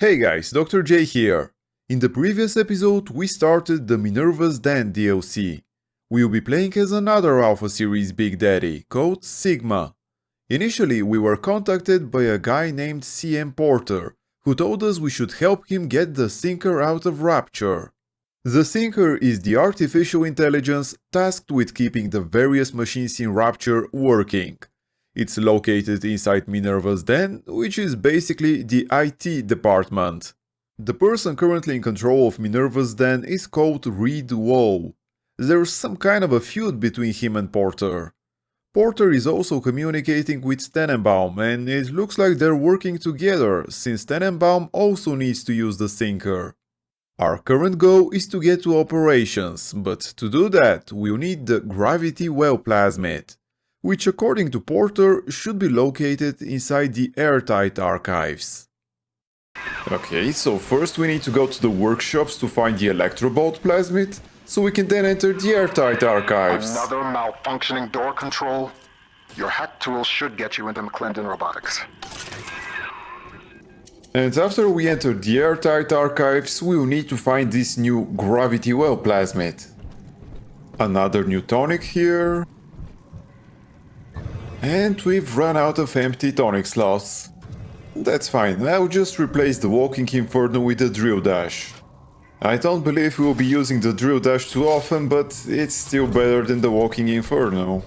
Hey guys, Dr. J here. In the previous episode, we started the Minerva's Den DLC. We'll be playing as another Alpha Series Big Daddy, called Sigma. Initially, we were contacted by a guy named CM Porter, who told us we should help him get the Thinker out of Rapture. The Thinker is the artificial intelligence tasked with keeping the various machines in Rapture working. It's located inside Minerva's Den, which is basically the IT department. The person currently in control of Minerva's Den is called Reed Woe. There's some kind of a feud between him and Porter. Porter is also communicating with Tenenbaum, and it looks like they're working together, since Tenenbaum also needs to use the Thinker. Our current goal is to get to operations, but to do that, we'll need the Gravity Well Plasmid, which according to Porter should be located inside the airtight archives. Okay, so first we need to go to the workshops to find the Electrobolt Plasmid, so we can then enter the airtight archives. Another malfunctioning door control? Your hack tools should get you into McClendon Robotics. And after we enter the airtight archives, we'll need to find this new Gravity Well Plasmid. Another new tonic here. And we've run out of empty tonic slots. That's fine, I'll just replace the Walking Inferno with the Drill Dash. I don't believe we'll be using the Drill Dash too often, but it's still better than the Walking Inferno.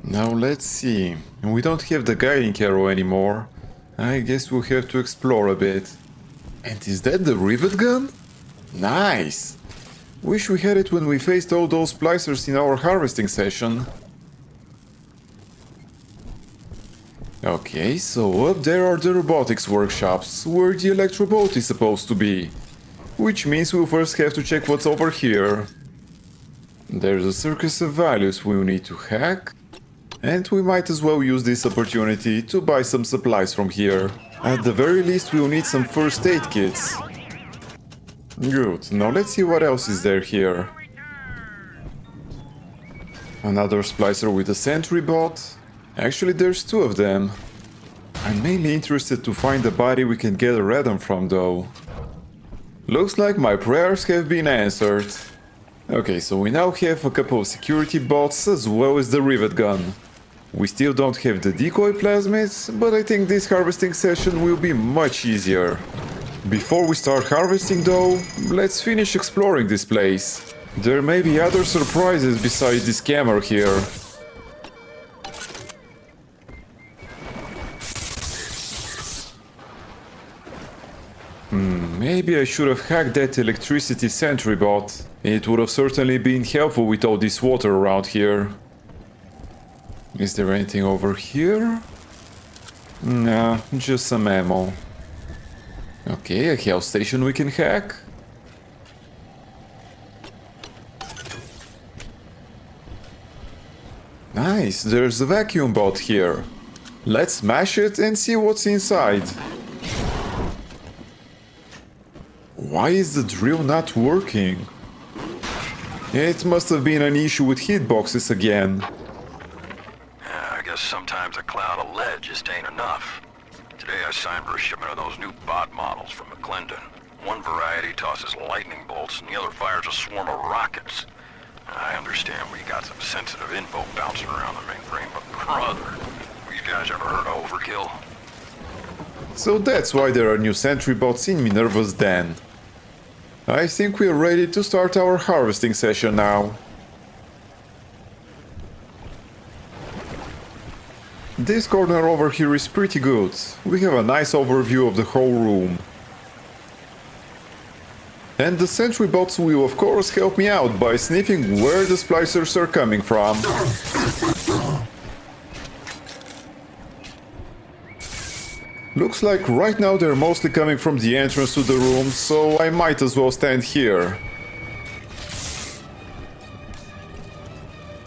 Now let's see, we don't have the Guiding Arrow anymore. I guess we'll have to explore a bit. And is that the Rivet Gun? Nice! Wish we had it when we faced all those Splicers in our harvesting session. Okay, so up there are the robotics workshops, where the Electrobolt is supposed to be. Which means we'll first have to check what's over here. There's a circus of values we'll need to hack. And we might as well use this opportunity to buy some supplies from here. At the very least we'll need some first aid kits. Good, now let's see what else is there here. Another splicer with a sentry bot. Actually, there's two of them. I'm mainly interested to find a body we can get a radom from, though. Looks like my prayers have been answered. Okay, so we now have a couple of security bots as well as the rivet gun. We still don't have the decoy plasmids, but I think this harvesting session will be much easier. Before we start harvesting though, let's finish exploring this place. There may be other surprises besides this camera here. Maybe I should have hacked that electricity sentry bot. It would have certainly been helpful with all this water around here. Is there anything over here? Nah, just some ammo. Okay, a health station we can hack. Nice, there's a vacuum bot here. Let's smash it and see what's inside. Why is the drill not working? It must have been an issue with hitboxes again. I guess sometimes a cloud of lead just ain't enough. Today I signed for a shipment of those new bot models from McClendon. One variety tosses lightning bolts and the other fires a swarm of rockets. I understand we got some sensitive info bouncing around the mainframe, but brother, you guys ever heard of overkill? So that's why there are new sentry bots in Minerva's Den. I think we're ready to start our harvesting session now. This corner over here is pretty good. We have a nice overview of the whole room. And the sentry bots will of course help me out by sniffing where the splicers are coming from. Looks like right now they're mostly coming from the entrance to the room, so I might as well stand here.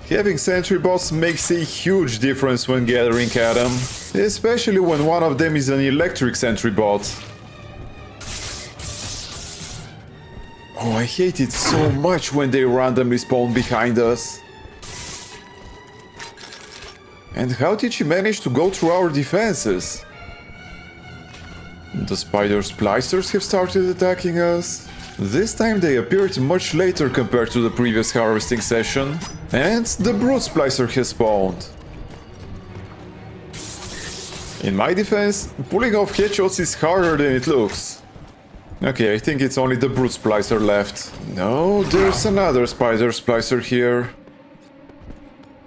Having sentry bots makes a huge difference when gathering at them, especially when one of them is an electric sentry bot. Oh, I hate it so much when they randomly spawn behind us. And how did she manage to go through our defenses? The spider splicers have started attacking us. This time they appeared much later compared to the previous harvesting session. And the brute splicer has spawned. In my defense, pulling off headshots is harder than it looks. Okay, I think it's only the brute splicer left. No, there's another spider splicer here.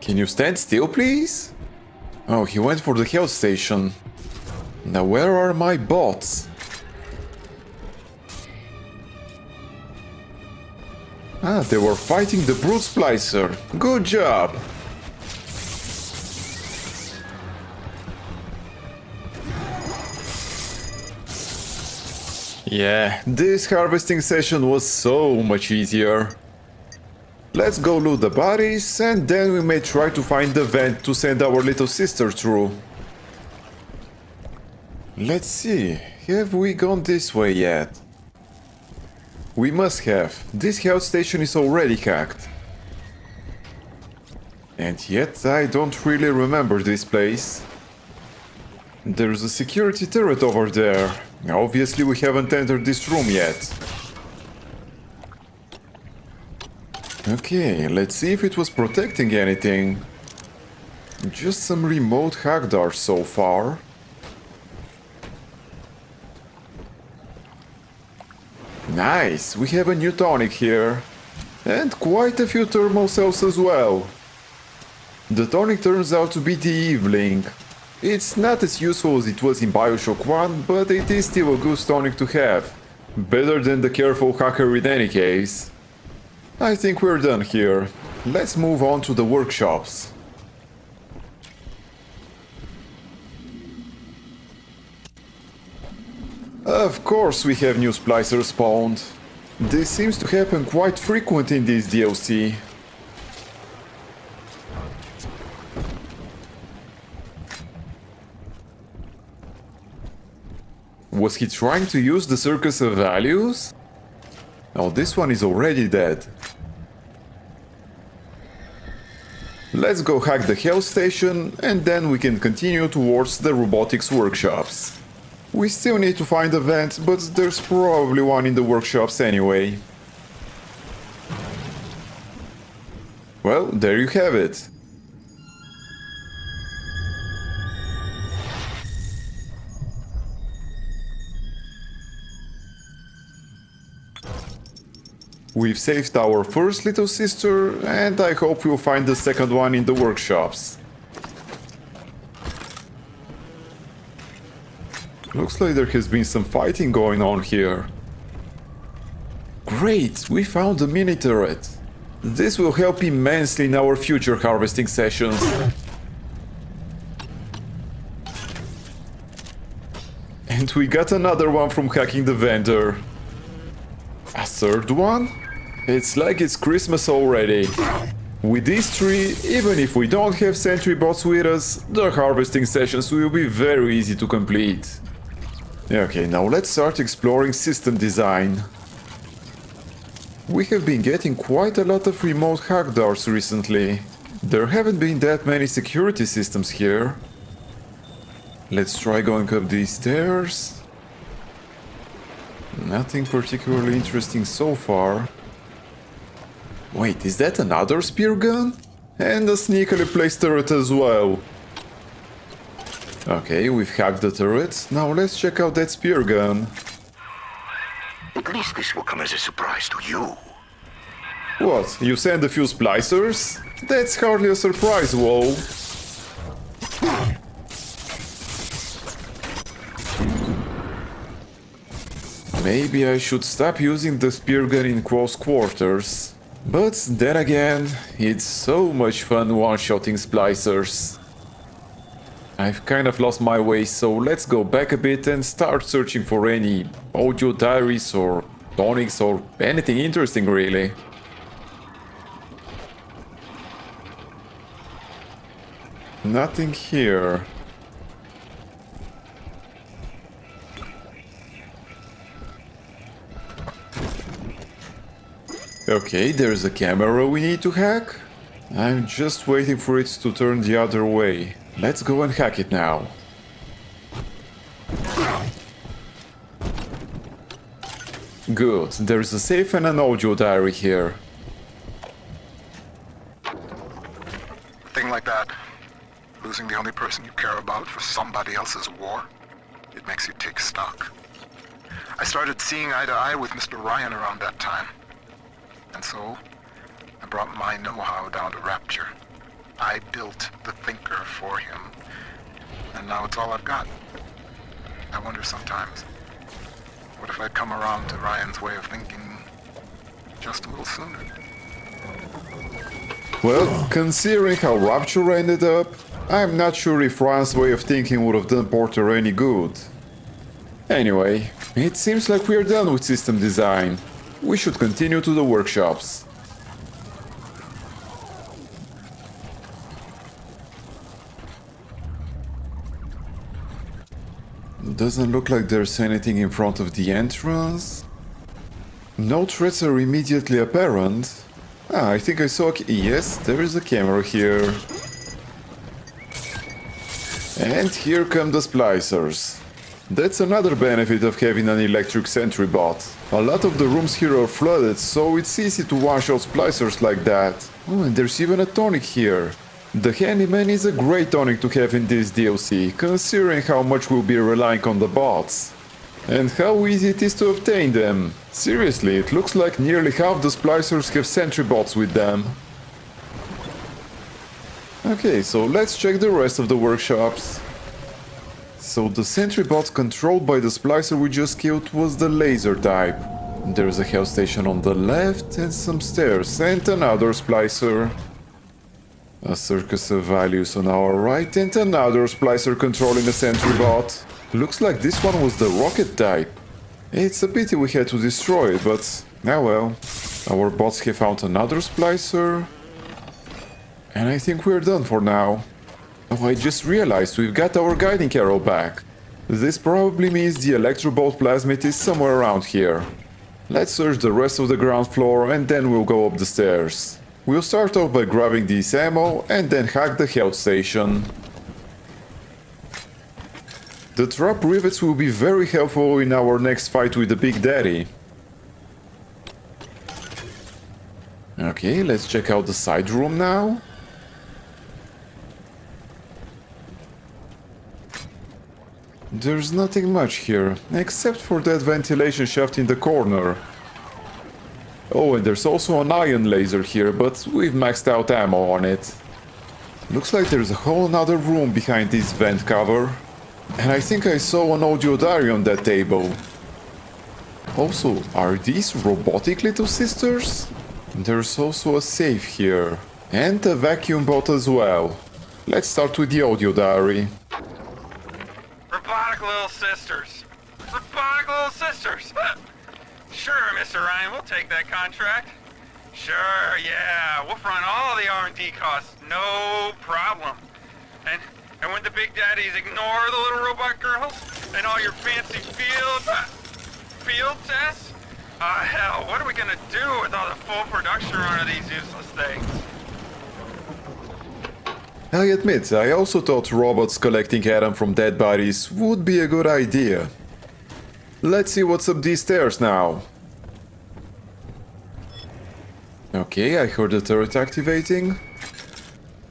Can you stand still, please? Oh, he went for the health station. Now where are my bots? Ah, they were fighting the brute splicer. Good job! Yeah, this harvesting session was so much easier. Let's go loot the bodies and then we may try to find the vent to send our little sister through. Let's see, have we gone this way yet? We must have. This health station is already hacked. And yet I don't really remember this place. There's a security turret over there. Obviously we haven't entered this room yet. Okay, let's see if it was protecting anything. Just some remote hack darts so far. Nice, we have a new tonic here. And quite a few thermal cells as well. The tonic turns out to be the Eveling. It's not as useful as it was in Bioshock 1, but it is still a good tonic to have. Better than the careful hacker in any case. I think we're done here. Let's move on to the workshops. Of course we have new splicers spawned. This seems to happen quite frequent in this DLC. Was he trying to use the Circus of Values? Oh, this one is already dead. Let's go hack the health station and then we can continue towards the robotics workshops. We still need to find a vent, but there's probably one in the workshops anyway. Well, there you have it. We've saved our first little sister, and I hope we'll find the second one in the workshops. Looks like there has been some fighting going on here. Great, we found a mini turret. This will help immensely in our future harvesting sessions. And we got another one from hacking the vendor. A third one? It's like it's Christmas already. With these three, even if we don't have sentry bots with us, the harvesting sessions will be very easy to complete. Okay, now let's start exploring system design. We have been getting quite a lot of remote hack darts recently. There haven't been that many security systems here. Let's try going up these stairs. Nothing particularly interesting so far. Wait, is that another spear gun? And a sneakily placed turret as well. Okay, we've hacked the turret. Now let's check out that spear gun. At least this will come as a surprise to you. What, you sent a few splicers? That's hardly a surprise, whoa. Maybe I should stop using the spear gun in close quarters. But then again, it's so much fun one-shotting splicers. I've kind of lost my way, so let's go back a bit and start searching for any audio diaries or tonics or anything interesting really. Nothing here. Okay, there's a camera we need to hack. I'm just waiting for it to turn the other way. Let's go and hack it now. Good, there's a safe and an audio diary here. A thing like that, losing the only person you care about for somebody else's war, it makes you take stock. I started seeing eye to eye with Mr. Ryan around that time. And so, I brought my know-how down to Rapture. I built the thinker for him. And now it's all I've got. I wonder sometimes, what if I'd come around to Ryan's way of thinking just a little sooner? Well, considering how Rapture ended up, I'm not sure if Ryan's way of thinking would have done Porter any good. Anyway, it seems like we're done with system design. We should continue to the workshops. Doesn't look like there's anything in front of the entrance. No threats are immediately apparent. I think I saw yes, there is a camera here. And here come the Splicers. That's another benefit of having an electric sentry bot. A lot of the rooms here are flooded, so it's easy to wash out Splicers like that. Oh, and there's even a tonic here. The Handyman is a great tonic to have in this DLC, considering how much we'll be relying on the bots. And how easy it is to obtain them. Seriously, it looks like nearly half the Splicers have sentry bots with them. Okay, so let's check the rest of the workshops. So the sentry bot controlled by the Splicer we just killed was the laser type. There's a health station on the left and some stairs and another Splicer. A circus of values on our right and another Splicer controlling a sentry bot. Looks like this one was the rocket type. It's a pity we had to destroy it, but now well. Our bots have found another Splicer. And I think we're done for now. Oh, I just realized we've got our guiding arrow back. This probably means the electrobolt plasmid is somewhere around here. Let's search the rest of the ground floor and then we'll go up the stairs. We'll start off by grabbing this ammo and then hack the health station. The trap rivets will be very helpful in our next fight with the Big Daddy. Okay, let's check out the side room now. There's nothing much here, except for that ventilation shaft in the corner. Oh, and there's also an ion laser here, but we've maxed out ammo on it. Looks like there's a whole another room behind this vent cover. And I think I saw an audio diary on that table. Also, are these robotic little sisters? There's also a safe here. And a vacuum bot as well. Let's start with the audio diary. Robotic little sisters. Robotic little sisters. Sure, Mr. Ryan, we'll take that contract. Sure, yeah, we'll front all the R&D costs, no problem. And when the big daddies ignore the little robot girls and all your fancy field tests? Hell, what are we gonna do with all the full production run of these useless things? I admit, I also thought robots collecting Adam from dead bodies would be a good idea. Let's see what's up these stairs now. Okay, I heard the turret activating.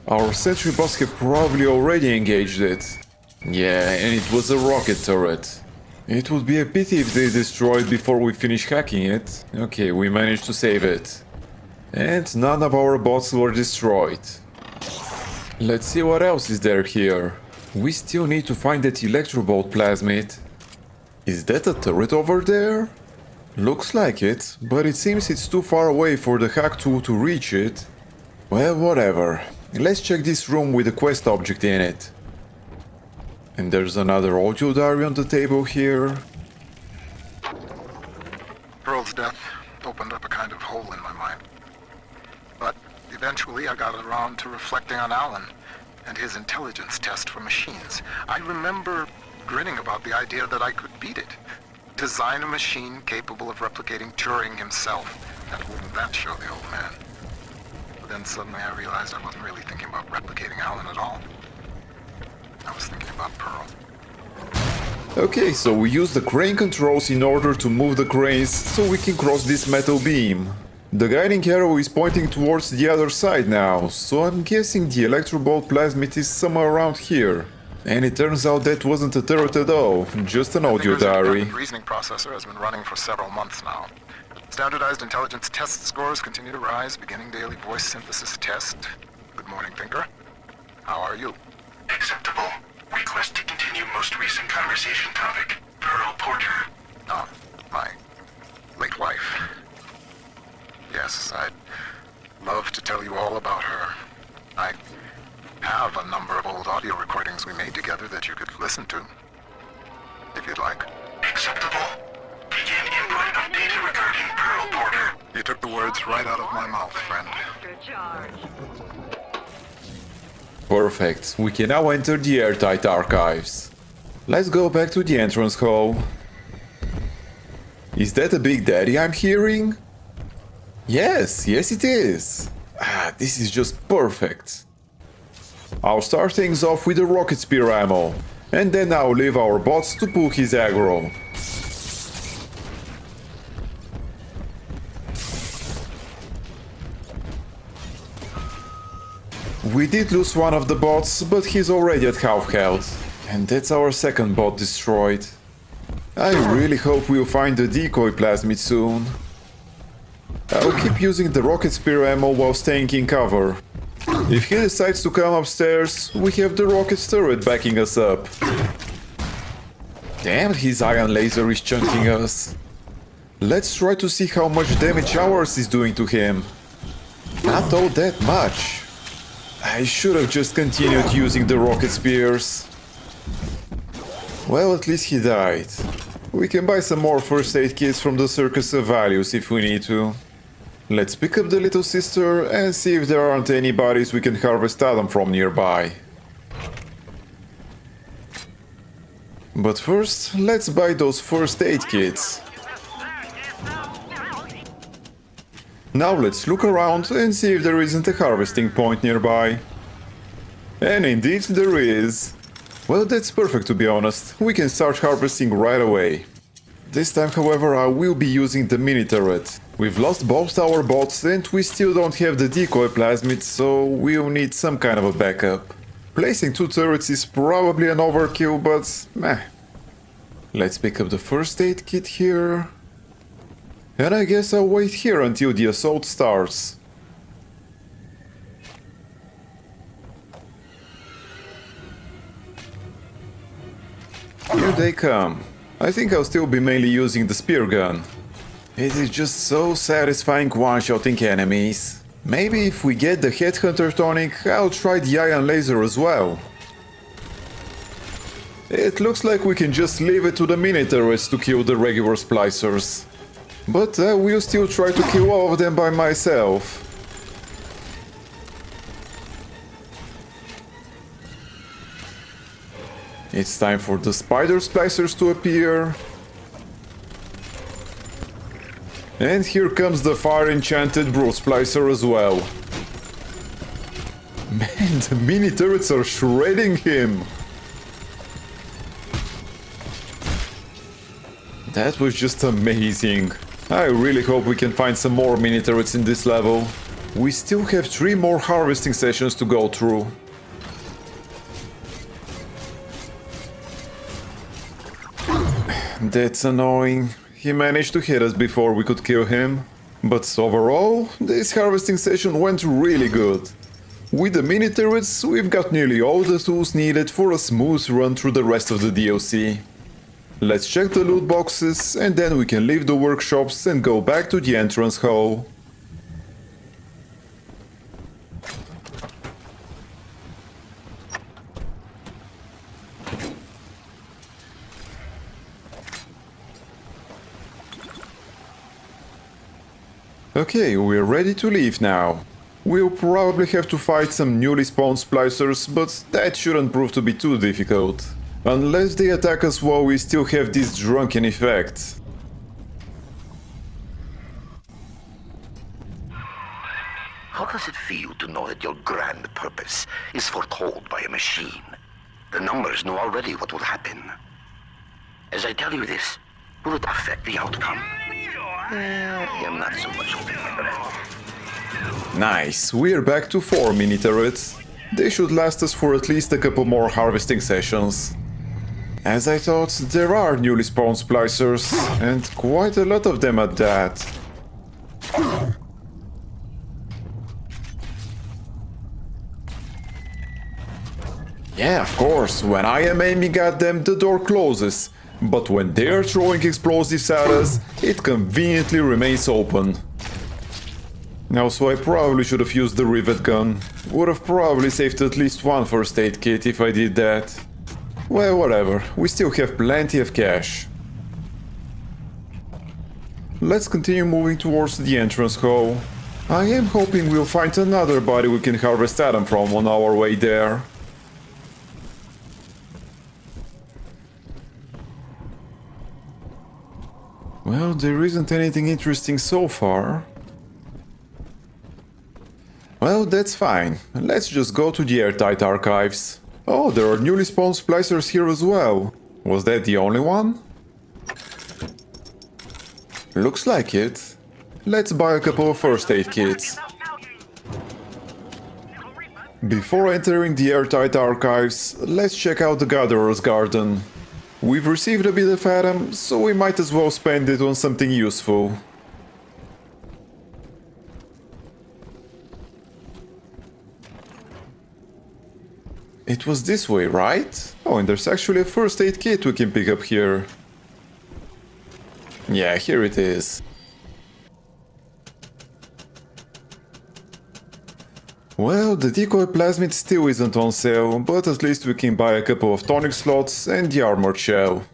Our sentry bots have probably already engaged it. Yeah, and it was a rocket turret. It would be a pity if they destroyed before we finish hacking it. Okay, we managed to save it. And none of our bots were destroyed. Let's see what else is there here. We still need to find that electrobolt plasmid. Is that a turret over there? Looks like it, but it seems it's too far away for the hack tool to reach it. Well, whatever. Let's check this room with a quest object in it. And there's another audio diary on the table here. Pearl's death opened up a kind of hole in my mind. But eventually I got around to reflecting on Alan and his intelligence test for machines. I remember grinning about the idea that I could beat it. Design a machine capable of replicating Turing himself. And wouldn't that show the old man? But then suddenly I realized I wasn't really thinking about replicating Alan at all. I was thinking about Pearl. Okay, so we use the crane controls in order to move the cranes so we can cross this metal beam. The guiding arrow is pointing towards the other side now, so I'm guessing the electrobolt plasmid is somewhere around here. And it turns out that wasn't a turret at all, just an audio diary. The reasoning processor has been running for several months now. Standardized intelligence test scores continue to rise, beginning daily voice synthesis test. Good morning, Thinker. How are you? Acceptable. Request to continue most recent conversation topic. Pearl Porter. Ah, my late wife. Yes, I'd love to tell you all about her. I have a number of old audio recordings we made together that you could listen to, if you'd like. Acceptable. Begin input of data regarding Pearl Porter. You took the words right out of my mouth, friend. Perfect, we can now enter the airtight archives. Let's go back to the entrance hall. Is that a Big Daddy I'm hearing? Yes it is. This is just perfect. I'll start things off with the rocket spear ammo, and then I'll leave our bots to pull his aggro. We did lose one of the bots, but he's already at half health. And that's our second bot destroyed. I really hope we'll find the decoy plasmid soon. I'll keep using the rocket spear ammo while staying in cover. If he decides to come upstairs, we have the rocket turret backing us up. Damn, his ion laser is chunking us. Let's try to see how much damage ours is doing to him. Not all that much. I should have just continued using the rocket spears. Well, at least he died. We can buy some more first aid kits from the Circus of Values if we need to. Let's pick up the little sister and see if there aren't any bodies we can harvest Adam from nearby. But first, let's buy those first aid kits. Now let's look around and see if there isn't a harvesting point nearby. And indeed there is. Well, that's perfect, to be honest. We can start harvesting right away. This time, however, I will be using the mini turret. We've lost both our bots and we still don't have the decoy plasmid, so we'll need some kind of a backup. Placing 2 turrets is probably an overkill, but meh. Let's pick up the first aid kit here. And I guess I'll wait here until the assault starts. Here they come. I think I'll still be mainly using the spear gun. It is just so satisfying one-shotting enemies. Maybe if we get the Headhunter tonic, I'll try the ion laser as well. It looks like we can just leave it to the mini turrets to kill the regular Splicers. But I will still try to kill all of them by myself. It's time for the spider Splicers to appear. And here comes the fire-enchanted Bro Splicer as well. Man, the mini turrets are shredding him. That was just amazing. I really hope we can find some more mini turrets in this level. We still have 3 more harvesting sessions to go through. That's annoying. He managed to hit us before we could kill him. But overall, this harvesting session went really good. With the mini turrets, we've got nearly all the tools needed for a smooth run through the rest of the DLC. Let's check the loot boxes and then we can leave the workshops and go back to the entrance hall. Okay, we're ready to leave now. We'll probably have to fight some newly spawned Splicers, but that shouldn't prove to be too difficult. Unless they attack us while we still have this drunken effect. How does it feel to know that your grand purpose is foretold by a machine? The numbers know already what will happen. As I tell you this, will it affect the outcome? I am not so much holding my breath. Nice, we're back to 4 mini turrets. They should last us for at least a couple more harvesting sessions. As I thought, there are newly spawned Splicers, and quite a lot of them at that. Yeah, of course, when I am aiming at them, the door closes. But when they are throwing explosives at us, it conveniently remains open. Now, so I probably should have used the rivet gun. Would have probably saved at least one first aid kit if I did that. Well, whatever, we still have plenty of cash. Let's continue moving towards the entrance hall. I am hoping we'll find another body we can harvest Adam from on our way there. Well, there isn't anything interesting so far. Well, that's fine. Let's just go to the airtight archives. Oh, there are newly spawned Splicers here as well. Was that the only one? Looks like it. Let's buy a couple of first aid kits. Before entering the airtight archives, let's check out the Gatherer's Garden. We've received a bit of Adam, so we might as well spend it on something useful. It was this way, right? Oh, and there's actually a first aid kit we can pick up here. Yeah, here it is. Well, the decoy plasmid still isn't on sale, but at least we can buy a couple of tonic slots and the armored shell.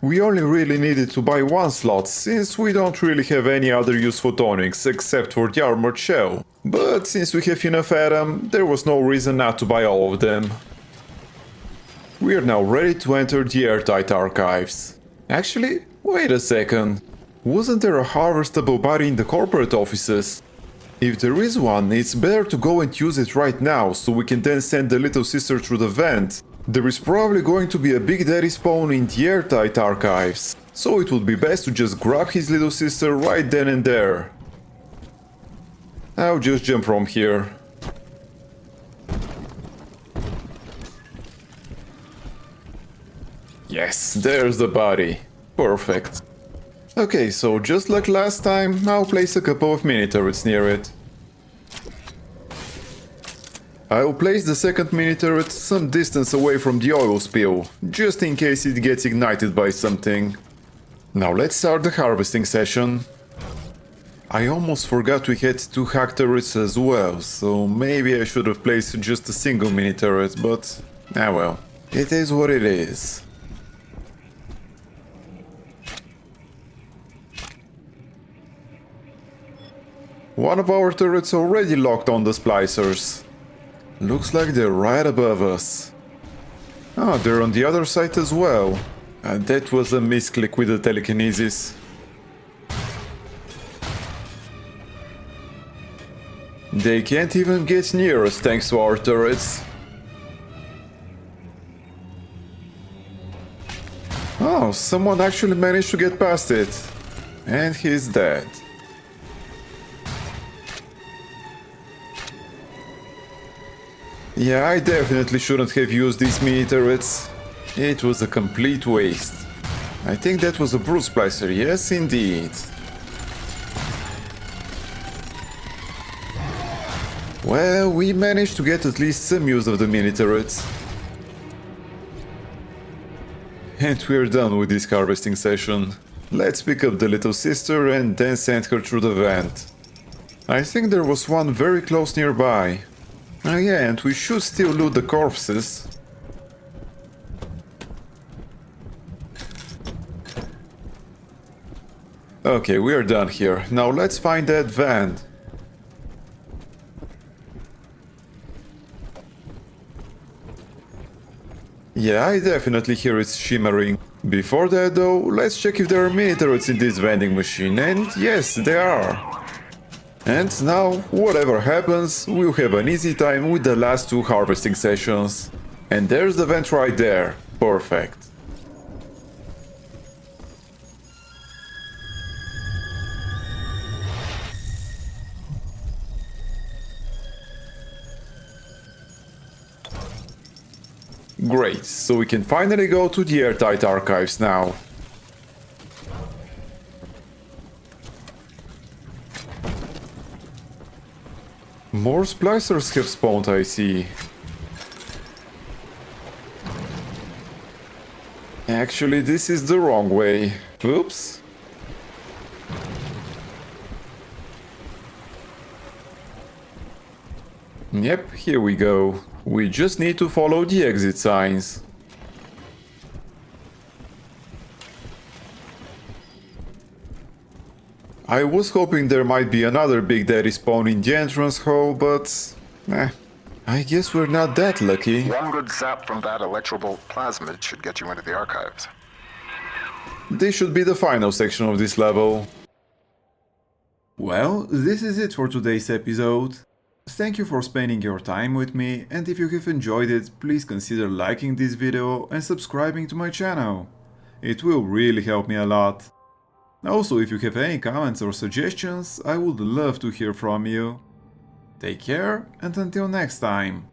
We only really needed to buy one slot, since we don't really have any other useful tonics except for the armored shell. But since we have enough Adam, there was no reason not to buy all of them. We are now ready to enter the airtight archives. Actually, wait a second. Wasn't there a harvestable body in the corporate offices? If there is one, it's better to go and use it right now, so we can then send the little sister through the vent. There is probably going to be a Big Daddy spawn in the airtight archives, so it would be best to just grab his little sister right then and there. I'll just jump from here. Yes, there's the body. Perfect. Okay, so just like last time, I'll place a couple of mini turrets near it. I'll place the second mini turret some distance away from the oil spill, just in case it gets ignited by something. Now let's start the harvesting session. I almost forgot we had 2 hack turrets as well, so maybe I should have placed just a single mini turret, but well, it is what it is. One of our turrets already locked on the Splicers. Looks like they're right above us. Oh, they're on the other side as well. That was a misclick with the telekinesis. They can't even get near us thanks to our turrets. Oh, someone actually managed to get past it. And he's dead. Yeah, I definitely shouldn't have used these mini turrets. It was a complete waste. I think that was a brute splicer, yes indeed. Well, we managed to get at least some use of the mini turrets. And we're done with this harvesting session. Let's pick up the little sister and then send her through the vent. I think there was one very close nearby. Oh yeah, and we should still loot the corpses. Okay, we are done here. Now let's find that van. Yeah, I definitely hear it shimmering. Before that though, let's check if there are mini turrets in this vending machine, and yes, there are. And now, whatever happens, we'll have an easy time with the last 2 harvesting sessions. And there's the vent right there. Perfect. Great, so we can finally go to the airtight archives now. More splicers have spawned, I see. Actually, this is the wrong way. Oops. Yep, here we go. We just need to follow the exit signs. I was hoping there might be another Big Daddy spawn in the entrance hall, but... I guess we're not that lucky. One good zap from that electrobolt plasmid should get you into the archives. This should be the final section of this level. Well, this is it for today's episode. Thank you for spending your time with me, and if you have enjoyed it, please consider liking this video and subscribing to my channel. It will really help me a lot. Also, if you have any comments or suggestions, I would love to hear from you. Take care, and until next time.